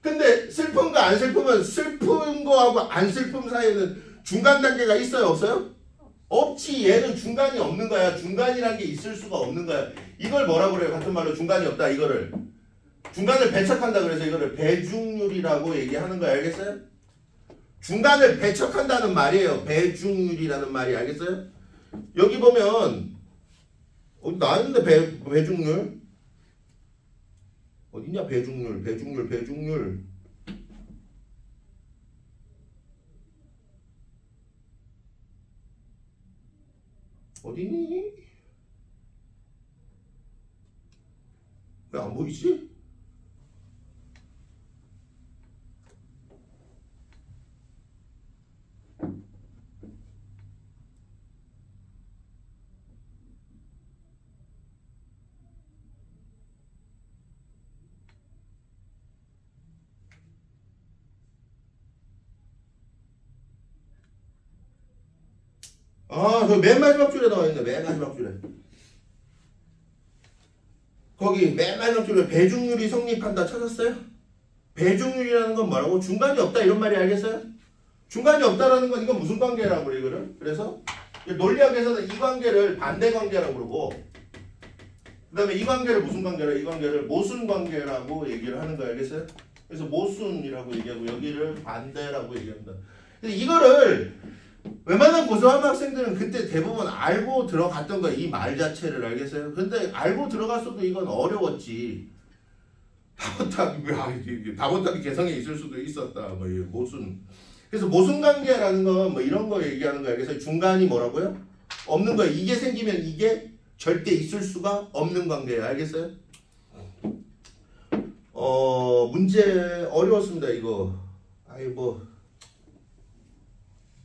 근데 슬픔과 안 슬픔은 슬픈 거하고 안 슬픔 사이에는 중간 단계가 있어요 없어요? 없지. 얘는 중간이 없는 거야. 중간이란 게 있을 수가 없는 거야. 이걸 뭐라고 그래요? 같은 말로 중간이 없다. 이거를 중간을 배척한다. 그래서 이거를 배중률이라고 얘기하는 거야. 알겠어요? 중간을 배척한다는 말이에요. 배중률이라는 말이. 알겠어요? 여기 보면 어디 나왔는데 배중률 어디냐? 배중률 어디니? 왜 안 보이지? 아, 저 맨 마지막 줄에 나와 있네. 맨 마지막 줄에. 거기 맨 마지막 줄에 배중률이 성립한다 찾았어요? 배중률이라는 건 뭐라고? 중간이 없다 이런 말이. 알겠어요? 중간이 없다라는 건 이건 무슨 관계라고 그래 이거를? 그래서 논리학에서는 이 관계를 반대 관계라고 그러고 그 다음에 이 관계를 무슨 관계라? 이 관계를 모순 관계라고 얘기를 하는 거야. 알겠어요? 그래서 모순이라고 얘기하고 여기를 반대라고 얘기합니다. 근데 이거를 웬만한 고소한 학생들은 그때 대부분 알고 들어갔던 거야. 이 말 자체를. 알겠어요? 근데 알고 들어갔어도 이건 어려웠지. 다본탁이 개성에 있을 수도 있었다. 뭐 모순. 그래서 모순 관계라는 건 뭐 이런 거 얘기하는 거야. 그래서 중간이 뭐라고요? 없는 거야. 이게 생기면 이게 절대 있을 수가 없는 관계야. 알겠어요? 문제 어려웠습니다. 이거. 아이고.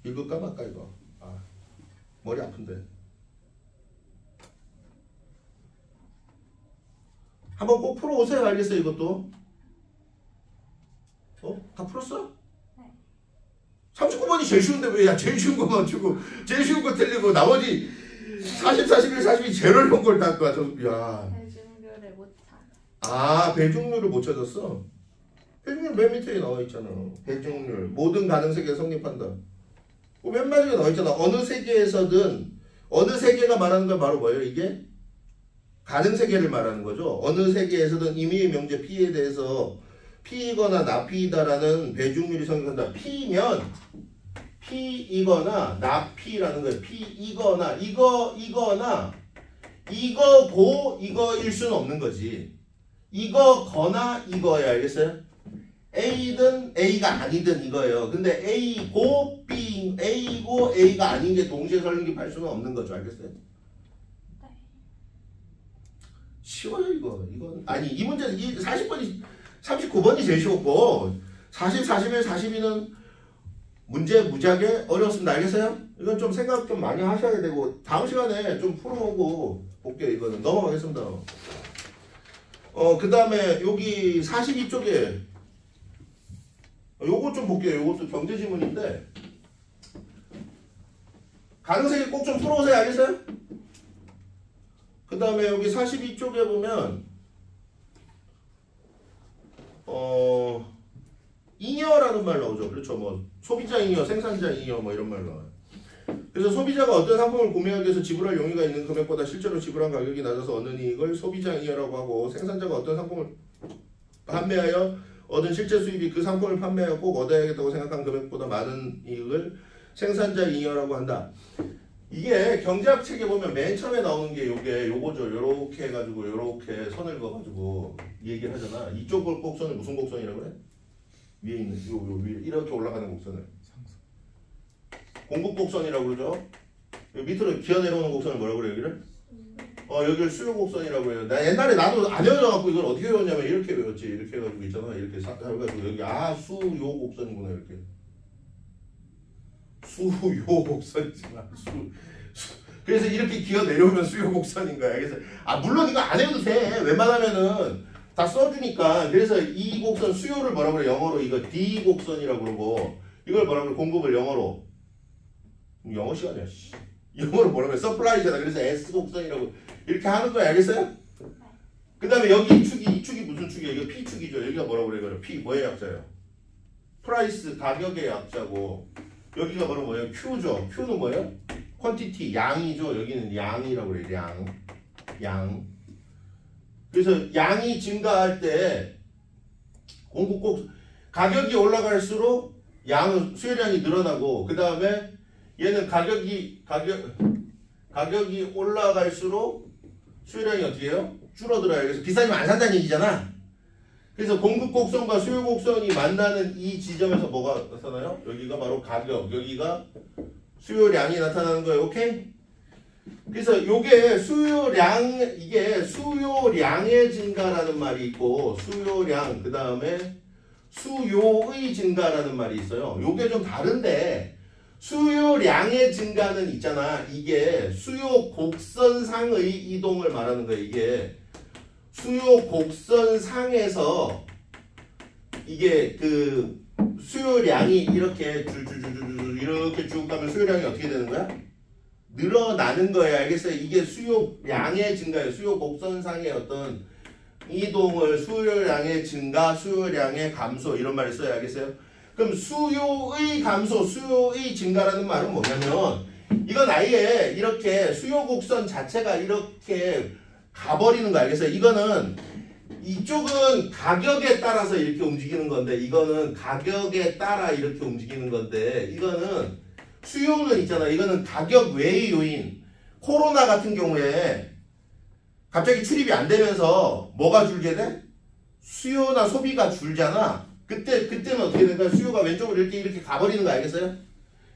읽을까 말까 이거. 아, 머리 아픈데. 한번 꼭 풀어오세요. 알겠어요? 이것도. 다 풀었어? 네. 39번이 제일 쉬운데 왜 야 제일 쉬운 것만 주고 제일 쉬운 거 틀리고 나머지 40, 41, 42 제일 어려운 걸 다 야. 배중률을 못 찾아. 아 배중률을 못 찾았어? 배중률 맨 밑에 나와 있잖아. 배중률 모든 가능세계가 성립한다. 맨 마지막에 나와 있잖아. 어느 세계에서든 어느 세계가 말하는 건 바로 뭐예요? 이게 가능세계를 말하는 거죠. 어느 세계에서든 임의의 명제 P에 대해서 P이거나 나P이다라는 배중률이 성립한다. P면 P이거나 나P라는 거예요. P이거나 이거나 이거고 이거일 수는 없는 거지. 이거거나 이거야. 알겠어요? A든 A가 아니든 이거예요. 근데 A고 B, A고 A가 아닌 게 동시에 설립할 수는 없는 거죠. 알겠어요? 네. 쉬워요 이거. 이건 아니 이 문제는 40번이 39번이 제일 쉬웠고 40, 41, 42는 문제 무지하게 어려웠습니다. 알겠어요? 이건 좀 생각 좀 많이 하셔야 되고 다음 시간에 좀 풀어보고 볼게요. 이거는 넘어가겠습니다. 그 다음에 여기 42쪽에 요거 좀 볼게요. 요것도 경제 지문인데 가능성이 꼭 좀 풀어오세요. 알겠어요? 그 다음에 여기 42쪽에 보면 잉여라는 말 나오죠. 그렇죠. 뭐 소비자 잉여, 생산자 잉여 뭐 이런 말 나와요. 그래서 소비자가 어떤 상품을 구매하기 위해서 지불할 용의가 있는 금액보다 실제로 지불한 가격이 낮아서 얻는 이익을 소비자 잉여라고 하고, 생산자가 어떤 상품을 판매하여 얻은 실제 수입이 그 상품을 판매하여 꼭 얻어야겠다고 생각한 금액보다 많은 이익을 생산자 잉여라고 한다. 이게 경제학 책에 보면 맨 처음에 나오는 게 요거죠. 요렇게 해가지고 요렇게 선을 그어가지고 얘기를 하잖아. 이쪽 곡선을 무슨 곡선이라고 그래? 위에 있는 요 위에 이렇게 올라가는 곡선을 공급 곡선이라고 그러죠. 밑으로 기어 내려오는 곡선을 뭐라고 그래 여기를? 여기를 수요 곡선이라고 해요. 나 옛날에 나도 안 외워져갖고 이걸 어떻게 외웠냐면 이렇게 외웠지. 이렇게 해가지고 있잖아. 이렇게 해가지고 여기 수요 곡선이구나 이렇게. 수요 곡선이잖아. 그래서 이렇게 기어 내려오면 수요 곡선인 거야. 그래서 물론 이거 안 해도 돼. 웬만하면은 다 써주니까. 그래서 이 곡선 수요를 뭐라고 그래? 영어로 이거 D 곡선이라고 그러고, 이걸 뭐라고 그래? 공급을 영어로. 영어 시간이야. 영어로 뭐라고 그래? 서플라이잖아. 그래서 S 곡선이라고 이렇게 하는 거야. 알겠어요? 그 다음에 여기 이 축이 무슨 축이야? 이거 P축이죠. 여기가 뭐라고 그래? 이거 P 뭐의 약자예요? 프라이스 가격의 약자고, 여기가 바로 뭐예요? Q죠. Q는 뭐예요? 퀀티티 양이죠. 여기는 양이라고 그래. 양. 그래서 양이 증가할 때 공급 꼭 가격이 올라갈수록 수요량이 늘어나고, 그 다음에 얘는 가격이 올라갈수록 수요량이 어떻게 해요? 줄어들어요. 그래서 비싸지면 안 산다는 얘기잖아. 그래서 공급 곡선과 수요 곡선이 만나는 이 지점에서 뭐가 나타나요? 여기가 바로 가격, 여기가 수요량이 나타나는 거예요. 오케이? 그래서 이게 수요량의 증가라는 말이 있고, 수요량 그 다음에 수요의 증가라는 말이 있어요. 요게 좀 다른데, 수요량의 증가는 있잖아. 이게 수요 곡선상의 이동을 말하는 거예요. 이게 수요 곡선상에서 이게 그 수요량이 이렇게 줄줄줄줄 이렇게 쭉 가면 수요량이 어떻게 되는 거야? 늘어나는 거예요. 알겠어요? 이게 수요량의 증가예요. 수요 곡선상의 어떤 이동을 수요량의 증가, 수요량의 감소 이런 말을 써야 알겠어요? 그럼 수요의 감소, 수요의 증가라는 말은 뭐냐면, 이건 아예 이렇게 수요 곡선 자체가 이렇게 가버리는 거 알겠어요? 이거는 이쪽은 가격에 따라서 이렇게 움직이는 건데, 이거는 가격에 따라 이렇게 움직이는 건데, 이거는 수요는 있잖아. 이거는 가격 외의 요인. 코로나 같은 경우에 갑자기 출입이 안 되면서 뭐가 줄게 돼? 수요나 소비가 줄잖아. 그때는 어떻게 될까? 수요가 왼쪽으로 이렇게 가버리는 거 알겠어요?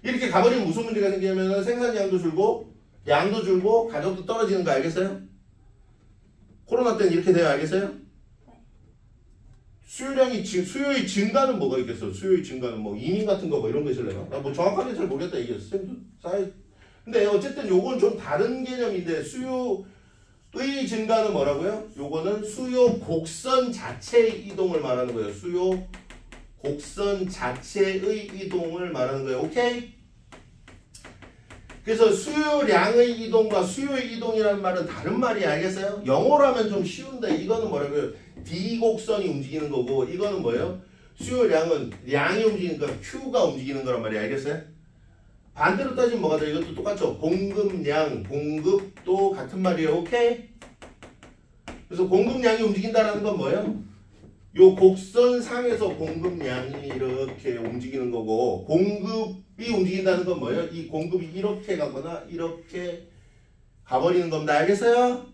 이렇게 가버리면 무슨 문제가 생기냐면 생산량도 줄고 양도 줄고 가격도 떨어지는 거 알겠어요? 코로나 때는 이렇게 돼요. 알겠어요? 수요의 증가는 뭐가 있겠어? 수요의 증가는 뭐 이민 같은 거 뭐 이런 거 있을래나? 나 뭐 정확하게 잘 모르겠다 이게 쌤도 근데 어쨌든 요건 좀 다른 개념인데, 수요의 증가는 뭐라고요? 요거는 수요 곡선 자체의 이동을 말하는 거예요. 수요 곡선 자체의 이동을 말하는 거예요. 오케이? 그래서 수요량의 이동과 수요의 이동이라는 말은 다른 말이야. 알겠어요? 영어로 하면 좀 쉬운데, 이거는 뭐라고요? D 곡선이 움직이는 거고, 이거는 뭐예요? 수요량은 양이 움직이는 거야. Q가 움직이는 거란 말이야. 알겠어요? 반대로 따지면 뭐가 돼? 이것도 똑같죠? 공급량, 공급도 같은 말이에요. 오케이? 그래서 공급량이 움직인다는 건 뭐예요? 요 곡선상에서 공급량이 이렇게 움직이는 거고, 공급이 움직인다는 건 뭐예요? 이 공급이 이렇게 가거나 이렇게 가버리는 겁니다. 알겠어요?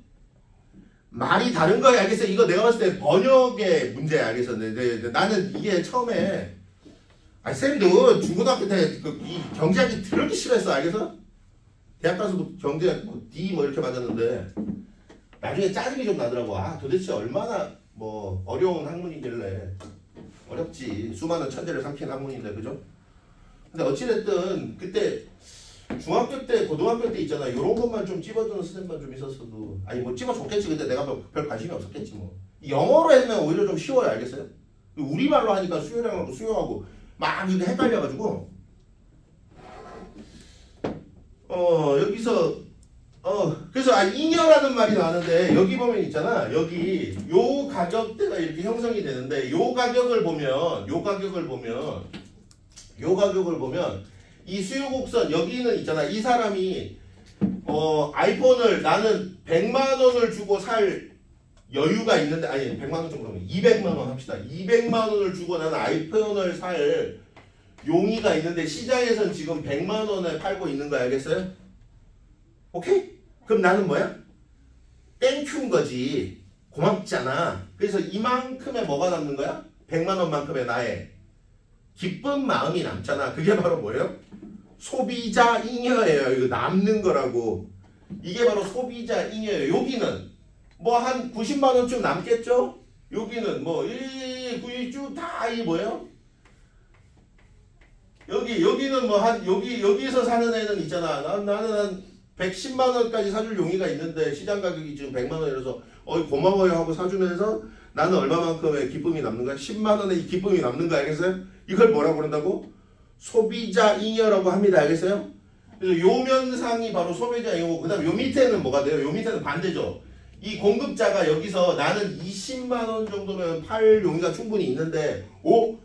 말이 다른 거예요. 알겠어요? 이거 내가 봤을 때 번역의 문제야. 알겠어요? 나는 이게 처음에 쌤도 중고등학교 때 이 경제학이 더럽게 싫어했어. 알겠어? 대학 가서도 경제학 D 뭐 이렇게 맞았는데 나중에 짜증이 좀 나더라고. 도대체 얼마나 뭐 어려운 학문이길래. 어렵지. 수많은 천재를 삼킨 학문인데, 그죠? 근데 어찌됐든 그때 중학교 때, 고등학교 때 있잖아. 요런 것만 좀 찝어주는 선생님만 좀 있었어도, 아니 뭐 찝어줬겠지. 근데 내가 별 관심이 없었겠지 뭐. 영어로 하면 오히려 좀 쉬워요. 알겠어요? 우리말로 하니까 수요량하고 수요하고 막 이거 헷갈려가지고 여기서 그래서 잉여라는 말이 나왔는데 여기 보면 있잖아. 여기 요 가격대가 이렇게 형성이 되는데 요 가격을 보면 이 수요 곡선 여기는 있잖아. 이 사람이 아이폰을 나는 100만 원을 주고 살 여유가 있는데 아니 100만 원 정도 200만 원 합시다. 200만 원을 주고 나는 아이폰을 살 용의가 있는데 시장에선 지금 100만 원에 팔고 있는 거 알겠어요? 오케이? 그럼 나는 뭐야? 땡큐인 거지. 고맙잖아. 그래서 이만큼의 뭐가 남는 거야? 100만 원만큼의 나의 기쁜 마음이 남잖아. 그게 바로 뭐예요? 소비자 잉여예요. 이거 남는 거라고. 이게 바로 소비자 잉여예요. 여기는 뭐 한 90만 원쯤 남겠죠? 여기는 뭐 1, 9, 쭉 다 이 뭐예요? 여기는 뭐 한 여기서 사는 애는 있잖아. 나는 한 110만 원까지 사줄 용의가 있는데 시장 가격이 지금 100만 원이라서 고마워요 하고 사주면서 나는 얼마만큼의 기쁨이 남는 거야? 10만 원의 기쁨이 남는 거 알겠어요? 이걸 뭐라고 그런다고? 소비자 잉여라고 합니다. 알겠어요? 그래서 요 면상이 바로 소비자 잉여고 그 다음에 요 밑에는 뭐가 돼요? 요 밑에는 반대죠. 이 공급자가 여기서 나는 20만 원 정도면 팔 용의가 충분히 있는데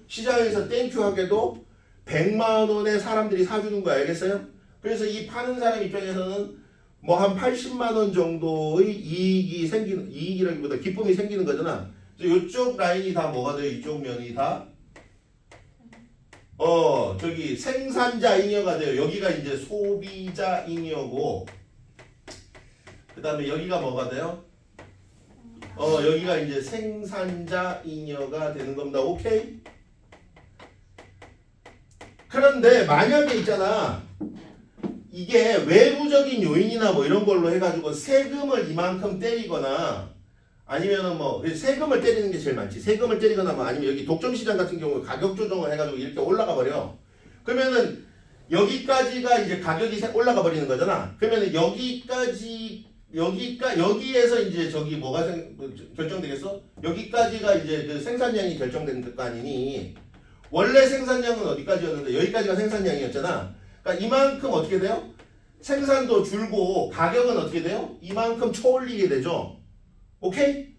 시장에서 땡큐 하게도 100만 원에 사람들이 사주는 거 알겠어요? 그래서 이 파는 사람 입장에서는 뭐 한 80만 원 정도의 이익이라기보다 기쁨이 생기는 거잖아. 그래서 이쪽 라인이 다 뭐가 돼요? 이쪽 면이 다 저기 생산자 잉여가 돼요. 여기가 이제 소비자 잉여고 그 다음에 여기가 뭐가 돼요? 여기가 이제 생산자 잉여가 되는 겁니다. 오케이? 그런데 만약에 있잖아. 이게 외부적인 요인이나 뭐 이런 걸로 해가지고 세금을 이만큼 때리거나 아니면은 뭐 세금을 때리는 게 제일 많지. 세금을 때리거나 뭐 아니면 여기 독점시장 같은 경우에 가격 조정을 해가지고 이렇게 올라가 버려. 그러면은 여기까지가 이제 가격이 올라가 버리는 거잖아. 그러면은 여기에서 이제 저기 뭐가 결정되겠어? 여기까지가 이제 그 생산량이 결정된 거 아니니? 원래 생산량은 어디까지였는데 여기까지가 생산량이었잖아. 그러니까 이만큼 어떻게 돼요? 생산도 줄고 가격은 어떻게 돼요? 이만큼 쳐올리게 되죠. 오케이?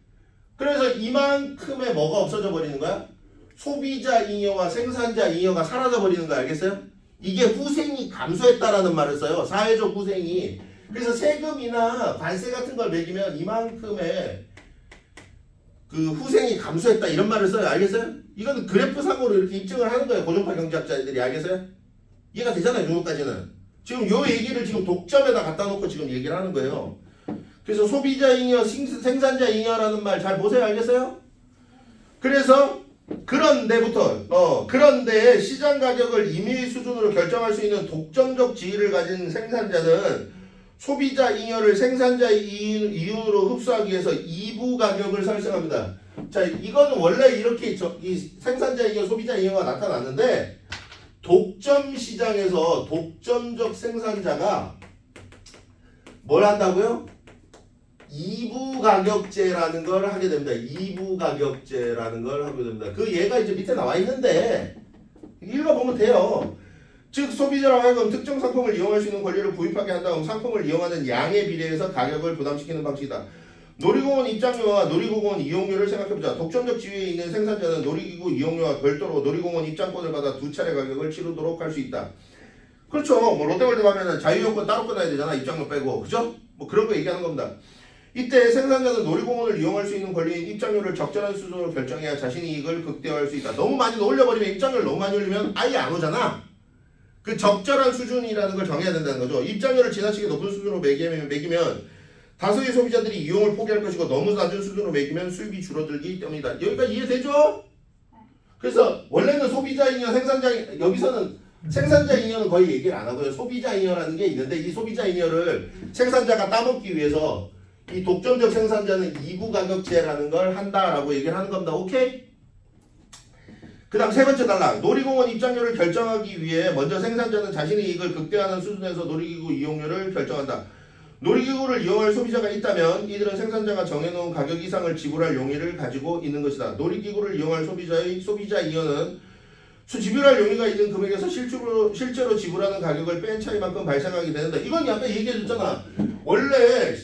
그래서 이만큼의 뭐가 없어져 버리는 거야? 소비자 잉여와 생산자 잉여가 사라져 버리는 거 알겠어요? 이게 후생이 감소했다라는 말을 써요. 사회적 후생이. 그래서 세금이나 관세 같은 걸 매기면 이만큼의 그 후생이 감소했다 이런 말을 써요. 알겠어요? 이건 그래프상으로 이렇게 입증을 하는 거예요. 고정파 경제학자들이. 알겠어요? 이해가 되잖아요. 정도까지는. 지금 요 얘기를 지금 독점에다 갖다 놓고 지금 얘기를 하는 거예요. 그래서 소비자 잉여, 생산자 잉여라는 말 잘 보세요. 알겠어요? 그래서 그런데 시장 가격을 임의 수준으로 결정할 수 있는 독점적 지위를 가진 생산자는 소비자 잉여를 생산자의 이윤으로 흡수하기 위해서 2부 가격을 설정합니다. 자, 이거는 원래 이렇게 이 생산자 잉여, 소비자 잉여가 나타났는데 독점 시장에서 독점적 생산자가 뭘 한다고요? 2부 가격제라는 걸 하게 됩니다. 2부 가격제라는 걸 하게 됩니다. 그 얘가 이제 밑에 나와 있는데 읽어보면 돼요. 즉 소비자라고 하여금 특정 상품을 이용할 수 있는 권리를 구입하게 한 다음 상품을 이용하는 양에 비례해서 가격을 부담시키는 방식이다. 놀이공원 입장료와 놀이공원 이용료를 생각해보자. 독점적 지위에 있는 생산자는 놀이기구 이용료와 별도로 놀이공원 입장권을 받아 2차례 가격을 치르도록 할 수 있다. 그렇죠. 뭐 롯데월드 가면은 자유여권 따로 끊어야 되잖아. 입장료 빼고. 그죠? 뭐 그런 거 얘기하는 겁니다. 이때 생산자는 놀이공원을 이용할 수 있는 권리인 입장료를 적절한 수준으로 결정해야 자신의 이익을 극대화할 수 있다. 너무 많이 올려버리면 입장료를 너무 많이 올리면 아예 안 오잖아. 그 적절한 수준이라는 걸 정해야 된다는 거죠. 입장료를 지나치게 높은 수준으로 매기면 다수의 소비자들이 이용을 포기할 것이고 너무 낮은 수준으로 매기면 수입이 줄어들기 때문이다. 여기까지 이해되죠? 그래서 원래는 소비자 잉여, 생산자 잉여, 여기서는 생산자 잉여는 거의 얘기를 안 하고요. 소비자 잉여라는 게 있는데 이 소비자 잉여를 생산자가 따먹기 위해서 이 독점적 생산자는 2부 가격제라는 걸 한다라고 얘기를 하는 겁니다. 오케이? 그 다음 세 번째 단락. 놀이공원 입장료를 결정하기 위해 먼저 생산자는 자신의 이익을 극대화하는 수준에서 놀이기구 이용료를 결정한다. 놀이기구를 이용할 소비자가 있다면 이들은 생산자가 정해놓은 가격 이상을 지불할 용의를 가지고 있는 것이다. 놀이기구를 이용할 소비자 잉여는 지불할 용의가 있는 금액에서 실제로 지불하는 가격을 뺀 차이만큼 발생하게 되는다. 이건 아까 얘기해줬잖아. 원래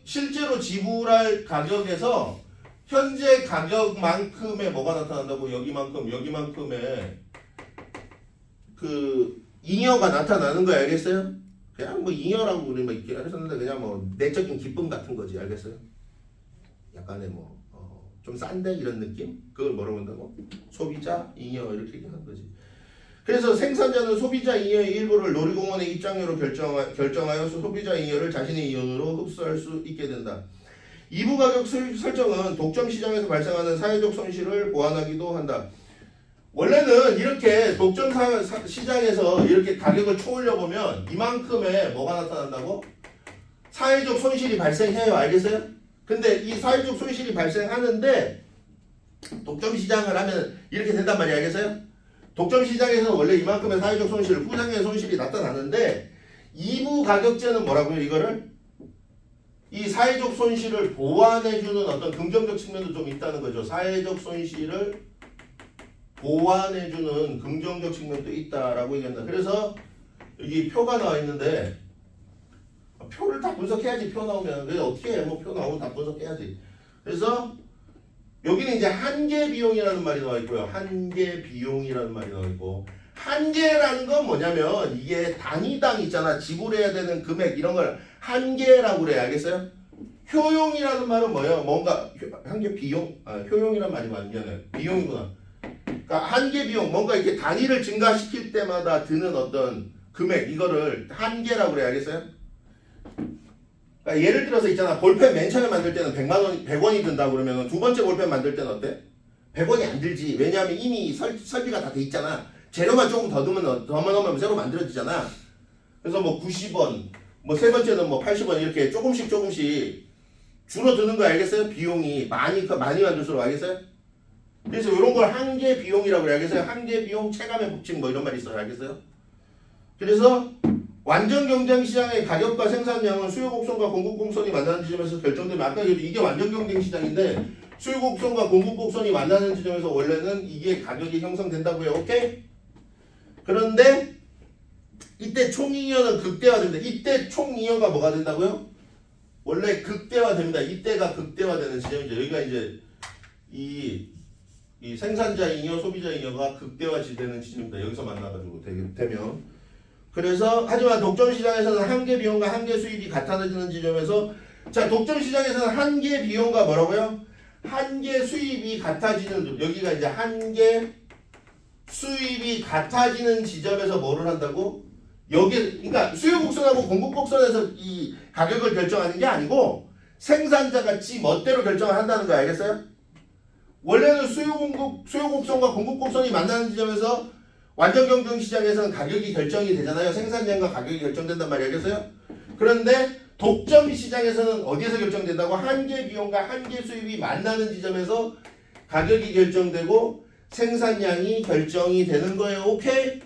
실제로 지불할 가격에서 현재 가격만큼의 뭐가 나타난다고? 여기만큼의 그 잉여가 나타나는 거야. 알겠어요? 그냥 뭐 잉여라고 우리 뭐 이렇게 했었는데 그냥 뭐 내적인 기쁨 같은 거지. 알겠어요? 약간의 뭐 좀 싼데 이런 느낌? 그걸 뭐라고 한다고? 소비자 잉여 이렇게 얘기하는 거지. 그래서 생산자는 소비자 잉여의 일부를 놀이공원의 입장료로 결정하여 소비자 잉여를 자신의 이윤으로 흡수할 수 있게 된다. 2부 가격 설정은 독점 시장에서 발생하는 사회적 손실을 보완하기도 한다. 원래는 이렇게 독점 시장에서 이렇게 가격을 쳐올려 보면 이만큼의 뭐가 나타난다고? 사회적 손실이 발생해요. 알겠어요? 근데 이 사회적 손실이 발생하는데 독점 시장을 하면 이렇게 된단 말이야. 알겠어요? 독점 시장에서는 원래 이만큼의 사회적 손실, 후상의 손실이 나타나는데 2부 가격제는 뭐라고요? 이거를? 이 사회적 손실을 보완해주는 어떤 긍정적 측면도 좀 있다는 거죠. 사회적 손실을 보완해주는 긍정적 측면도 있다라고 얘기한다. 그래서 여기 표가 나와 있는데 표를 다 분석해야지. 표 나오면 그래서 어떻게 해? 뭐 표 나오면 다 분석해야지. 그래서 여기는 이제 한계 비용이라는 말이 나와 있고요. 한계 비용이라는 말이 나와 있고 한계라는 건 뭐냐면 이게 단위당 있잖아. 지불해야 되는 금액 이런 걸 한계라고 그래. 알겠어요? 효용이라는 말은 뭐예요? 뭔가 한계 비용? 효용이라는 말이 맞냐네. 비용이구나. 그러니까 한계 비용 뭔가 이렇게 단위를 증가시킬 때마다 드는 어떤 금액 이거를 한계라고 그래. 알겠어요? 그러니까 예를 들어서 있잖아. 볼펜 맨 처음에 만들 때는 100원이 든다 그러면 두 번째 볼펜 만들 때는 어때? 100원이 안 들지. 왜냐하면 이미 설비가 다 돼 있잖아. 재료만 조금 더 넣으면 새로 만들어지잖아. 그래서 뭐 90원, 뭐 세 번째는 뭐 80원 이렇게 조금씩 줄어드는 거 알겠어요? 비용이 많이 만들수록. 알겠어요? 그래서 이런 걸 한계 비용이라고 그래. 알겠어요? 한계 비용 체감의 법칙 뭐 이런 말이 있어요. 알겠어요? 그래서 완전 경쟁 시장의 가격과 생산량은 수요 곡선과 공급 곡선이 만나는 지점에서 결정되면 아까 이게 완전 경쟁 시장인데 수요 곡선과 공급 곡선이 만나는 지점에서 원래는 이게 가격이 형성된다고요. 오케이? 그런데 이때 총잉여는 극대화됩니다. 이때 총잉여가 뭐가 된다고요? 원래 극대화됩니다. 이때가 극대화되는 지점이죠. 여기가 이제 이 생산자 잉여, 소비자 잉여가 극대화되는 지점입니다. 여기서 만나가지고 되면. 그래서 하지만 독점 시장에서는 한계 비용과 한계 수입이 같아지는 지점에서 자 독점 시장에서는 한계 비용과 뭐라고요? 한계 수입이 같아지는 여기가 이제 한계 수입이 같아지는 지점에서 뭐를 한다고? 여기 그러니까 수요 곡선하고 공급 곡선에서 이 가격을 결정하는 게 아니고 생산자가 지 멋대로 결정을 한다는 거 알겠어요? 원래는 수요 곡선과 공급 곡선이 만나는 지점에서 완전 경쟁 시장에서는 가격이 결정이 되잖아요. 생산량과 가격이 결정된단 말이에요. 알겠어요? 그런데 독점 시장에서는 어디에서 결정된다고? 한계 비용과 한계 수입이 만나는 지점에서 가격이 결정되고 생산량이 결정이 되는 거예요. 오케이?